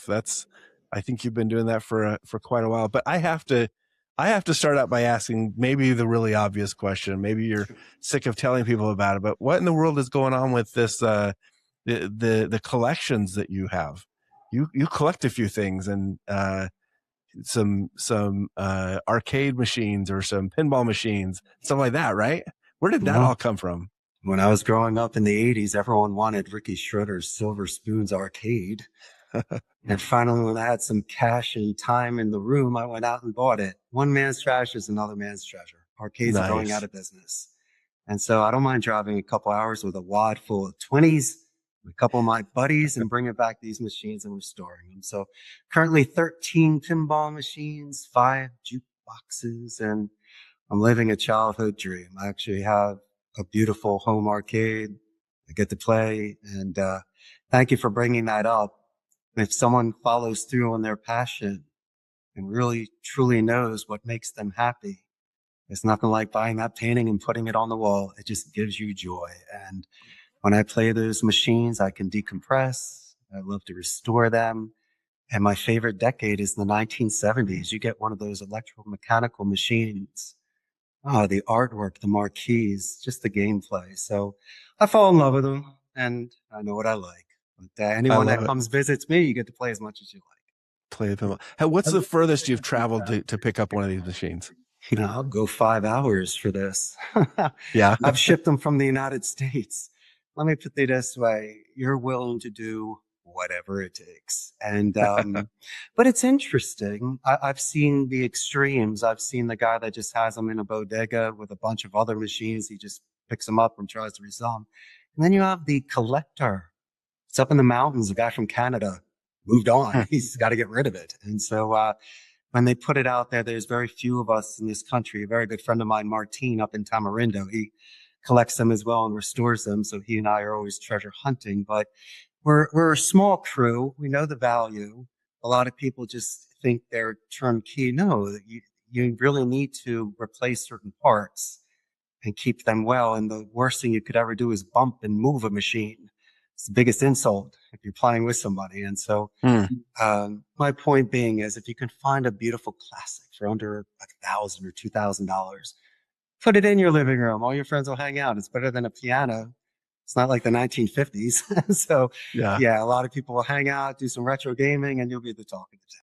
That's, I think you've been doing that for quite a while. But I have to start out by asking maybe the really obvious question. Maybe you're sick of telling people about it, but what in the world is going on with this the collections that you have? You collect a few things, and some arcade machines or some pinball machines, stuff like that, right? Where did that all come from? When I was growing up in the 80s, everyone wanted Ricky Schroeder's Silver Spoons Arcade. And finally, when I had some cash and time in the room, I went out and bought it. One man's trash is another man's treasure. Arcades are going out of business. And so I don't mind driving a couple hours with a wad full of 20s, a couple of my buddies, and bringing back these machines and restoring them. So currently 13 pinball machines, 5 jukeboxes, and I'm living a childhood dream. I actually have a beautiful home arcade. I get to play. And thank you for bringing that up. If someone follows through on their passion and really truly knows what makes them happy, it's nothing like buying that painting and putting it on the wall. It just gives you joy. And when I play those machines, I can decompress. I love to restore them. And my favorite decade is the 1970s. You get one of those electromechanical machines. Oh, the artwork, the marquees, just the gameplay. So I fall in love with them, and I know what I like. But anyone that comes visits me, you get to play as much as you like. Play pinball. What's the furthest you've traveled to pick up one of these machines? I'll go 5 hours for this. Yeah. I've shipped them from the United States. Let me put it this way. You're willing to do whatever it takes. And, but it's interesting. I've seen the extremes. I've seen the guy that just has them in a bodega with a bunch of other machines. He just picks them up and tries to resell them. And then you have the collector. It's up in the mountains. A guy from Canada moved on. He's got to get rid of it. And so, when they put it out there, there's very few of us in this country. A very good friend of mine, Martin, up in Tamarindo, he collects them as well and restores them. So he and I are always treasure hunting, but we're a small crew. We know the value. A lot of people just think they're turnkey. No, you really need to replace certain parts and keep them well. And the worst thing you could ever do is bump and move a machine. It's the biggest insult if you're playing with somebody. And so my point being is, if you can find a beautiful classic for under $1,000 or $2,000, put it in your living room. All your friends will hang out. It's better than a piano. It's not like the 1950s. So yeah, a lot of people will hang out, do some retro gaming, and you'll be the talk of the town.